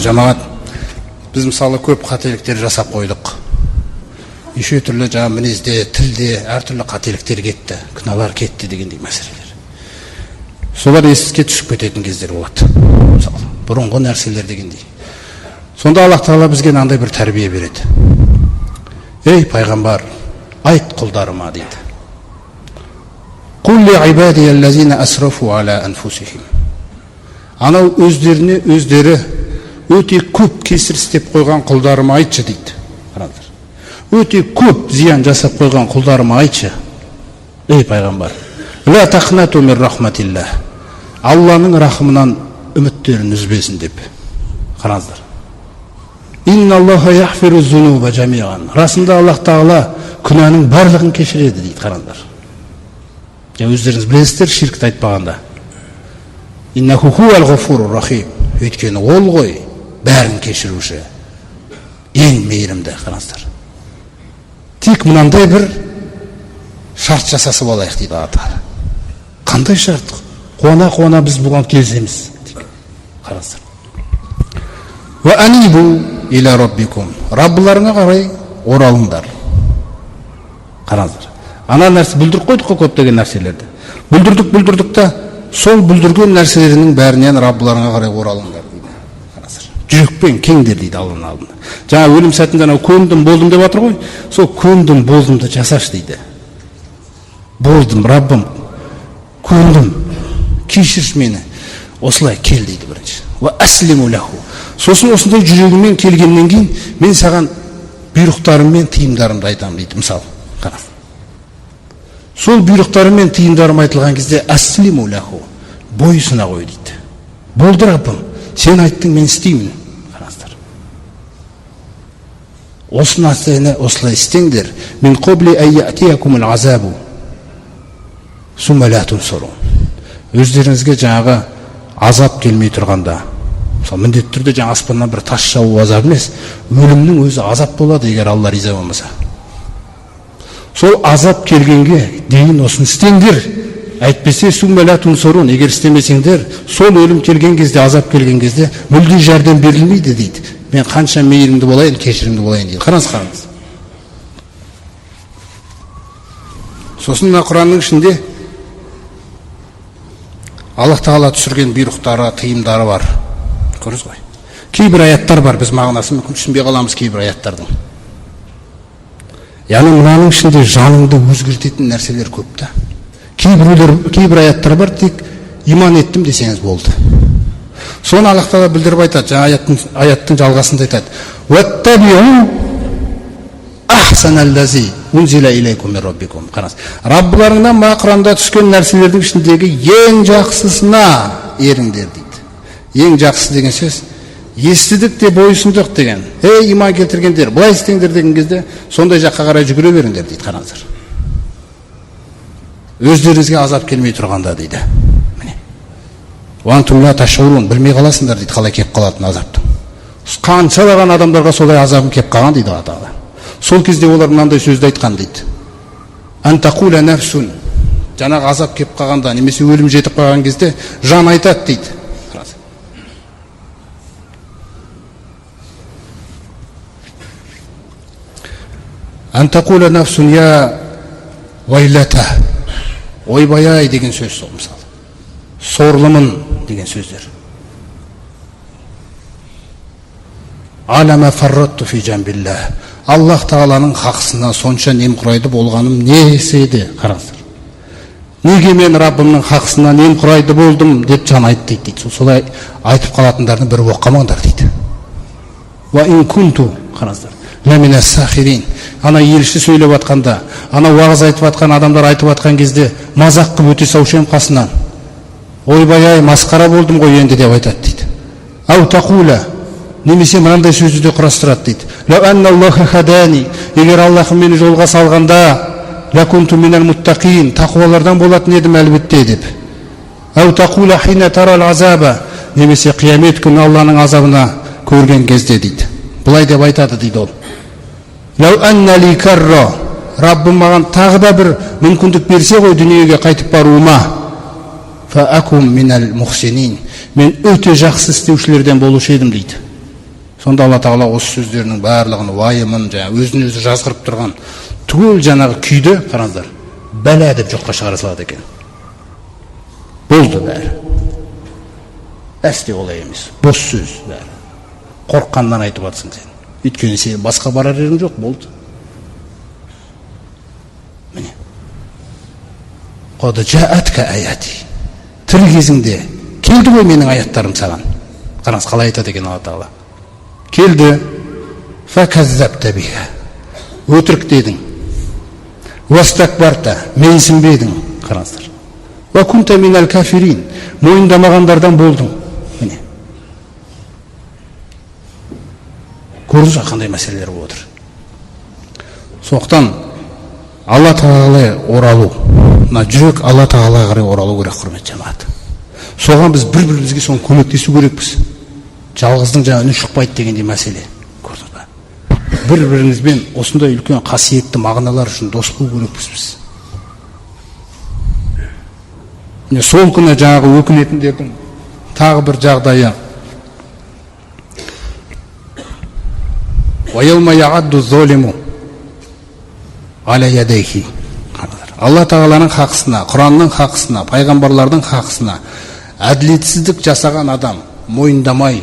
құрметті жамағат, біз мысалы көп қателіктер жасап қойдық. Неше түрлі жаңа мінезде, тілде әртүрлі қателіктер кетті, күнәлар кетті дегендей мәселелер. Солар еске түсіп кететін кездер болады. Мысалы, бұрынғы нәрселер дегендей. Сонда Аллах Тағала бізге мынандай бір тәрбие береді. Ей пайғамбар, айт құлдарыма дейді. Қул ли ибадияллазина асрафу аля анфусихим. Анау өздері өте көп кесір істеп қойған құлдарыма айтшы дейді. Қараңдар. Өте көп зиян жасап қойған құлдарыма айтшы. Ей пайғамбар, ла тақнату мин рахматиллах. Алланың рахымынан үміттерін үзбесін деп. Қараңдар. Инна Аллаха яхфиру зунуба жамиан. Расында Аллах Тағала күнәнің барлығын кешіреді дейді. Қараңдар. Өздеріңіз білесіздер, ширкті айтпағанда. Иннаху хуал ғафурур рахим. Өйткені ол ғой бәрін кешіруші, ең мейірімді. Қараңыздар. Тек мынандай бір шарт жасасып алайық дейді Алла Тағала. Қандай шарт? Қуана біз бұған келісеміз. Қараңыздар. Ва анибу иля раббикум. Раббыларыңа қарай оралыңдар. Қараңыздар. Ана нәрсе бүлдіріп қойдық қой көптеген нәрселерді. Бүлдірдік та сол бүлдірген нәрселерінің бәрінен Раббыларыңа қарай оралыңдар дейді. Қараңыздар. Жүрекпен кеңдер дейді Алланың алдында. Жаңа өлім сәтінде анау көндім, болдым деп жатыр ғой. Сол көндім, болдымды жасаш дейді. Болдым, Раббым, көндім, кешірші мені. Осылай кел дейді бірінші. Ва аслиму лаху. Сосын осындай жүрегіммен келгеннен кейін мен саған бұйрықтарым мен тыйымдарымды айтамын дейді. Мысалы, қараңыз. Сол бұйрықтарым мен тыйымдарым айтылған кезде аслиму лаху, бойысына қой дейді. Болды Раббым, сен айттың, мен істеймін. Қараңыздар. Осыны осылай істеңдер. Мен қобли айятиякумул азабу сумма ла тунсарун. Өздеріңізге жаңағы азап келмей тұрғанда, мысалы міндетті түрде жаңа аспаннан бір тас жауып азап емес, өлімнің өзі азап болады егер Алла риза болмаса. Сол азап келгенге дейін осыны істеңдер. Әйтпесе сумма ла тунсарун, егер істемесеңдер, сол өлім келген кезде, азап келген кезде мүлде жәрдем берілмейді дейді. Мен қанша мейірімді болайын, кешірімді болайын дейді. Қараңыз. Сосын мына Құранның ішінде Аллах Тағала түсірген бұйрықтары, тыйымдары бар. Көрдіңіз ғой. Кейбір аяттар бар, біз мағынасын мүмкін түсінбей қаламыз кейбір аяттардың. Яғни мынаның ішінде жаныңды өзгертетін нәрселер көп та. Кейбір аяттар бар, тек иман еттім десеңіз болды. Соны Аллах Тағала білдіріп айтады, жаңа аяттың жалғасында айтады. Ваттабиу ахсаналлази унзила илейкум мин раббикум. Қараңыз. Раббыларыңнан мына Құранда түскен нәрселердің ішіндегі ең жақсысына еріңдер дейді. Ең жақсы деген сөз естідік те бойсындық деген. Ей иман келтіргендер, былай істеңдер деген кезде сондай жаққа қарай жүгіре беріңдер дейді. Қараңыздар. Өздеріңізге азап келмей тұрғанда дейді. Міне. Уантум ла ташурун, білмей қаласыңдар дейді, қалай кеп қалатын азаптың. Қаншалаған адамдарға солай азабын кеп қалған дейді Алла Тағала. Сол кезде олар мынандай сөзді айтқан дейді. Антақула нафсун. Жаңағы азап кеп қалғанда, немесе өлім жетіп қалған кезде жан айтады дейді. Антақула нафсун я вайлата. Ойбай-ай деген сөз сол мысалы. Сорлымын деген сөздер. Алама фарратту фи джамбиллах. Аллах Тағаланың хақысына сонша немқұрайды болғаным несі еді? Қараңыздар. Неге мен Раббымның хақысына немқұрайды болдым деп жан айтты дейді. Солай айтып қалатындардың бірі болып қалмаңдар дейді. Ва ин кунту, қараңыздар. Ламина сахирин. Ана елші сөйлеп атқанда, ана уағыз айтып атқан адамдар айтып атқан кезде мазақ қылып өте саушы ем қасынан. Ойбай-ай, масқара болдым ғой енді деп айтады дейді. Ау тақула, немесе мынандай сөзді де құрастырады дейді. Ла анналлаха хадани, егер Аллах мені жолға салғанда, ла кунту минал муттақин, тақуалардан болатын едім әлбетте деп. Ау тақула хина тарал азаба, немесе қиямет күні Алланың азабына көрген кезде дейді. Бұлай деп айтады дейді ол. Лау аннали карра, Раббым маған тағы да бір мүмкіндік берсе ғой дүниеге қайтып баруыма, фа акум минал мухсинин, мен өте жақсы істеушілерден болушы едім дейді. Сонда Алла Тағала осы сөздерінің барлығын уайымын өзін өзі жазғырып тұрған түгел жаңағы күйді қараңыздар бәлә деп жоққа шығара салады екен. Болды бәрі. Әсте олай емес. Бос сөз бәрі. Қорыққаннан айтып жатсың сен. Өйткені сен басқа барар жерің жоқ, болды. Міне. Қоды жаатка аяти. Тірі кезіңде келді ғой менің аяттарым саған. Қараңыз қалай айтады екен Алла Тағала. Келді. Факаззабта биха. Өтірік дедің. Вастакбарта. Менсінбедің. Қараңыздар. Ва кунта минал кафирин. Мойындамағандардан болдың. Міне. Көрдіңіз қандай мәселелер болып отыр. Сондықтан Алла Тағалаға оралу. Мына жүрек Алла Тағалаға қарай оралу керек, құрметті жамағат. Соған біз бір-бірімізге соны көмектесу керекпіз. Жалғыздың жаңа үні шықпайды дегендей мәселе. Көрдіңіз ба? Бір-бірімізбен осындай үлкен қасиетті мағыналар үшін дос болу керекпіз біз. Сол күні жаңағы өкінетіндердің тағы бір жағдайы. وَيَوْمَ يَعَدُّ الظَّالِمُ عَلَى يَدَيْهِ. Алла Тағаланың хақысына, Құранның хақысына, пайғамбарлардың хақысына әділетсіздік жасаған адам, мойындамай,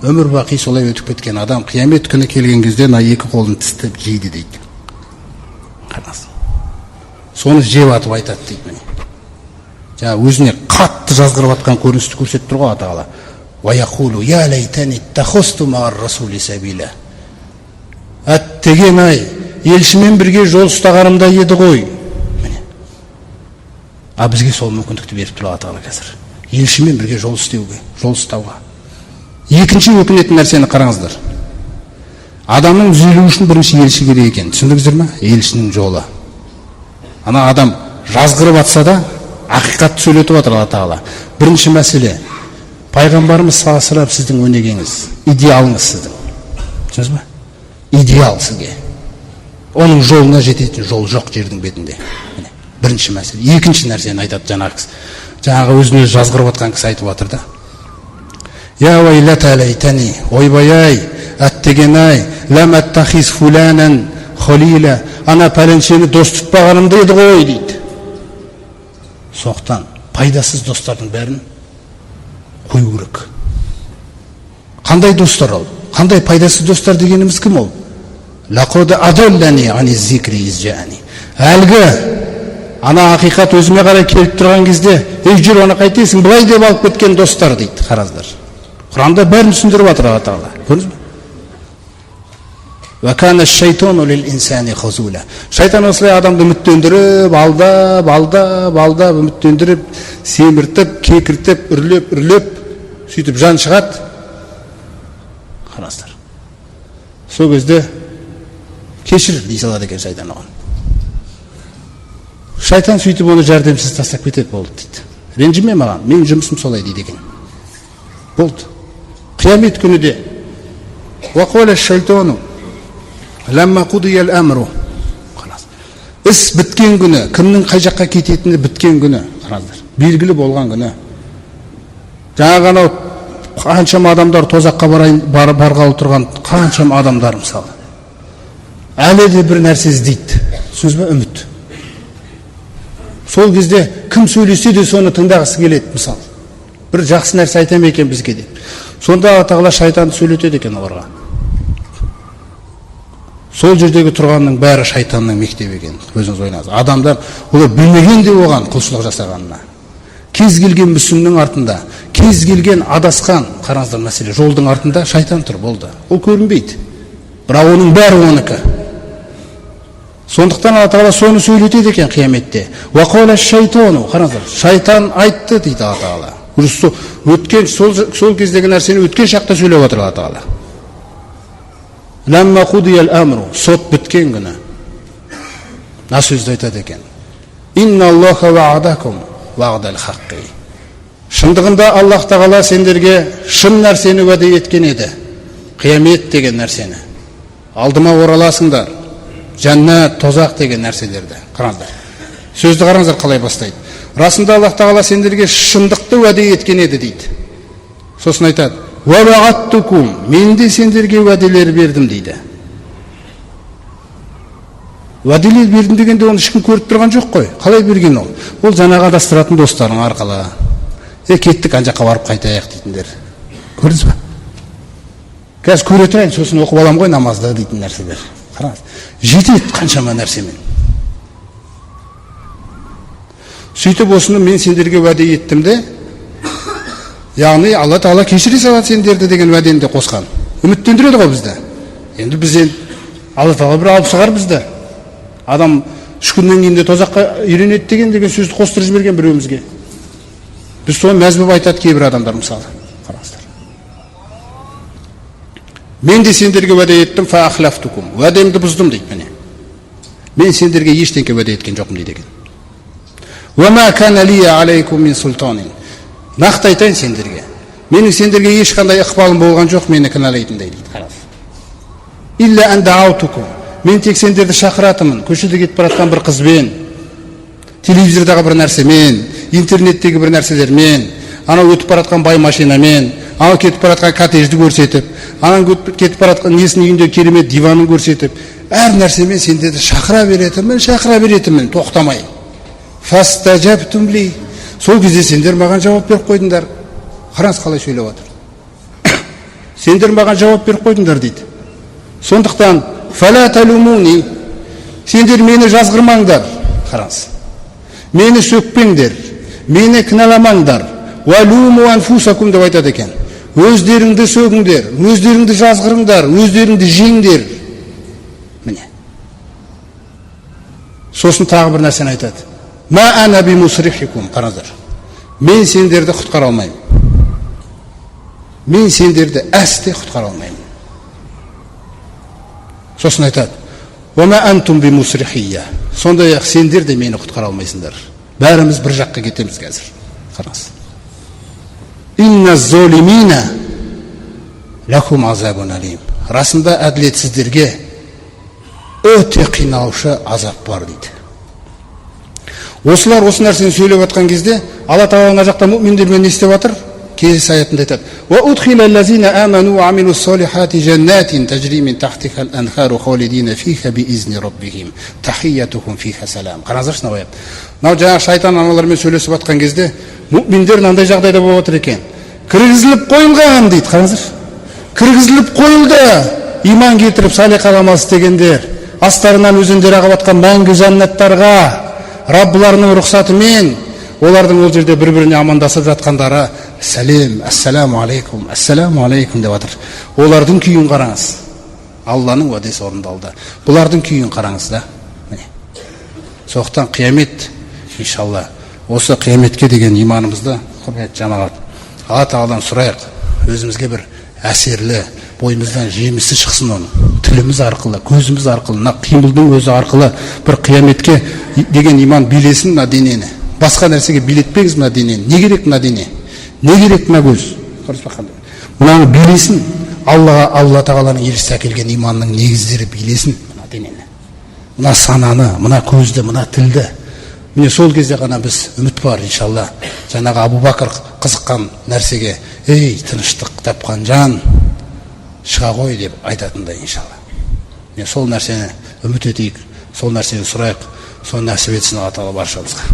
өмір бақи солай өтіп кеткен адам, қиямет күні келген кезде екі қолын тістеп жейді дейді. Қараңыз. Соны жеп атып айтады дейді. Жаңа өзіне қатты жазғырып атқан көріністі көрсетіп тұр ғой Алла Тағала. وَيَقُولُ يَا لَيْتَنِي اتَّخَذْتُ مَعَ الرَّسُولِ سَبِيلًا. Әттеген-ай, елшімен бірге жол ұстағанымда еді ғой. А бізге сол мүмкіндікті беріп тұр Алла Тағала қазір. Елшімен бірге жол істеуге, жол ұстауға. Екінші өкінетін нәрсені қараңыздар. Адамның түзелуі үшін бірінші елші керек екен. Түсіндіңіздер ме? Елшінің жолы. Ана адам жазғырып атса да, ақиқатты сөйлетіп отыр Алла Тағала. Бірінші мәселе, пайғамбарымыз саллаллаху алейхи ва саллям сіздің өнегеңіз, идеалыңыз сіздің. Түсіндіңіз ме? Идеал сізге. Оның жолына жететін жол жоқ жердің бетінде. Бірінші мәселе. Екінші нәрсені айтады жаңағы өзіне жазғырып атқан кісі айтып отыр да. Я вайлата лайтани, ойбай-ай, әттеген-ай, лам аттахиз фуланан халила. Ана пәленшені дос тұтпағанымда еді ғой дейді. Соқтан пайдасыз достардың бәрін қою керек. Қандай достар ол? Қандай пайдасыз достар дегеніміз кім ол? Лақода адаллани ани зикри изжани. Әлгі ана ақиқат өзіме қарай келіп тұрған кезде, ей жүр, оны қайтесің, былай деп алып кеткен достар дейді. Қараңыздар. Құранда бәрін түсіндіріп жатыр Алла Тағала. Көрдіңіз бе? Ва кана шайтану лил инсани хазула. Шайтан осылай адамды үміттендіріп, алдап, үміттендіріп, семіртіп, кекіртіп, үрлеп, сөйтіп жан шығады. Қараңыздар. Сол кезде кешір дей салады екен шайтан оған. Шайтан сөйтіп оны жәрдемсіз тастап кетеді, болды дейді. Ренжіме маған, менің жұмысым солай дейді екен. Болды. Қиямет күні де вақуала шайтану ламма қудиял әмру. Іс біткен күні, кімнің қай жаққа кететіні біткен күні, қараңыздар, белгілі болған күні. Жаңағы анау қаншама адамдар тозаққа барғалы тұрған қаншама адамдар мысалы. Әлі де бір нәрсе іздейді. Сөз бе? Үміт. Сол кезде кім сөйлесе де соны тыңдағысы келеді, мысалы. Бір жақсы нәрсе айтам екен бізге де. Сонда Алла Тағала шайтанды сөйлетеді екен оларға. Сол жердегі тұрғанның бәрі шайтанның мектебі екен. Өзіңіз ойнаңыз. Адамдар олар білмеген де оған құлшылық жасағанына. Кез келген мүсіннің артында, кез келген адасқан, қараңыздар мәселе, жолдың артында шайтан тұр, болды. Ол көрінбейді. Бірақ оның бәрі оныкі. Сондықтан Алла Тағала соны сөйлетеді екен қияметте. Уақуала шайтану, қараңыздар, шайтан айтты дейді Алла Тағала. Өткен сол кездегі нәрсені өткен шақта сөйлеп отыр Алла Тағала. Ламма қудиял әмру, сот біткен күні. На сөзді айтады екен. Инна Аллаха ваадакум ваадал хаққи. Шындығында Аллах Тағала сендерге шын нәрсені уәде еткен еді. Қиямет деген нәрсені. Алдыма ораласыңдар. Жәннат, тозақ деген нәрселерді. Қараңыздар. Сөзді қараңыздар қалай бастайды. Расында Аллах Тағала сендерге шындықты уәде еткен еді дейді. Сосын айтады. Ва ваадтукум, мен де сендерге уәделер бердім дейді. Уәделер бердім дегенде оны ешкім көріп тұрған жоқ қой. Қалай берген ол? Ол жаңағы адастыратын достарың арқылы. Кеттік ана жаққа барып қайтайық дейтіндер. Көрдіңіз ба? Қазір көре тұрайын, сосын оқып аламын ғой намазды дейтін нәрселер. Қараңыз, жетеді қаншама нәрсемен. Сөйтіп осыны мен сендерге уәде еттім де, яғни Алла Тағала кешіре салады сендерді деген уәдені де қосқан. Үміттендіреді ғой бізді. Енді біз Алла Тағала бір алып шығар бізді. Адам 3 күннен кейін де тозаққа үйренеді деген сөзді қостырып жіберген біреуімізге. Біз соны мәз болып айтады кейбір адамдар мысалы. Қараңыздар. Мен де сендерге уәде еттім, фа ахлафтукум. Уәдемді бұздым дейді міне. Мен сендерге ештеңке уәде еткен жоқпын дейді екен. Ва ма кана лия алейкум мин султанин. Нақты айтайын сендерге. Менің сендерге ешқандай ықпалым болған жоқ мені кінәлайтындай дейді. Қараңыз. Илля ан даутукум. Мен тек сендерді шақыратымын. Көшеде кетіп бара жатқан бір қызбен, телевизордағы бір нәрсемен, интернеттегі бір нәрселермен, анау өтіп бара жатқан бай машинамен, анау кетіп бара жатқан коттеджді көрсетіп, анау кетіп бара жатқан несінің үйінде керемет диванын көрсетіп, әр нәрсемен сендерді шақыра беретінмін, тоқтамай. Фастажабтум ли. Сол кезде сендер маған жауап беріп қойдыңдар. Қараңыз қалай сөйлеп отыр. Сендер маған жауап беріп қойдыңдар дейді. Сондықтан фала талумуни. Сендер мені жазғырмаңдар. Қараңыз. Мені сөкпеңдер. Мені кінәламаңдар. Валуму анфусакум деп айтады екен. Өздеріңді сөгіңдер, өздеріңді жазғырыңдар, өздеріңді жеңдер. Міне. Сосын тағы бір нәрсені айтады. Ма ана би мусрихикум. Қараңыздар. Мен сендерді құтқара алмаймын. Мен сендерді әсте құтқара алмаймын. Сосын айтады. Ва ма антум би мусрихия. Сондай-ақ сендер де мені құтқара алмайсыңдар. Бәріміз бір жаққа кетеміз қазір. Қараңыз. Инна золимина лахум азабун алим. Расында әділетсіздерге өте қинаушы азап бар дейді. Осылар осы нәрсені сөйлеп жатқан кезде Алла Тағала мына жақта мүминдермен не істеп жатыр? Келесі аятында айтады: "Ва удхила аллазина аману ва амилус солихати жаннатин тажри мин тахтиха ал-анхару халидина фиха би изни раббихим тахиятухум фиха салам." Қараңыздаршы мына аят. Мынау жаңағы шайтан аналармен сөйлесіп жатқан кезде мүминдер мынандай жағдайда болып отыр екен. Кіргізіліп қойылған дейді. Қараңыздаршы. Кіргізіліп қойылды. Иман кетіріп салиқа амал істегендер астарынан өзендер ағып жатқан мәңгі жаннаттарға Раббыларының рұқсатымен олардың ол жерде бір-біріне амандасып жатқандары сәлем, ассаламу алейкум деп жатыр. Олардың күйін қараңыз. Алланың уәдесі орындалды. Бұлардың күйін қараңыз да. Міне. Соқтан қиямет, иншалла, осы қияметке деген иманымызды, құрметті жамағат, Алла Тағаладан сұрайық. Өзімізге бір әсерлі, бойымыздан жемісі шықсын оны. Тіліміз арқылы, көзіміз арқылы, мына қимылдың өзі арқылы бір қияметке деген иман билесін мына денені. Басқа нәрсеге билетпеңіз мына денені. Не керек мына дене? Не керек мына көз? Мынаны билесін. Алла Тағаланың елшісі әкелген иманның негіздері билесін мына денені. Мына сананы, мына көзді, мына тілді. Міне сол кезде ғана біз үміт бар, иншалла. Жаңағы Абу Бакр қызыққан нәрсеге, ей, тыныштық тапқан жан, шыға ғой деп айтатындай, иншалла. Мен сол нәрсені үміт етейік, сол нәрсені сұрайық, сол нәсіп етсін Алла Тағала баршамызға.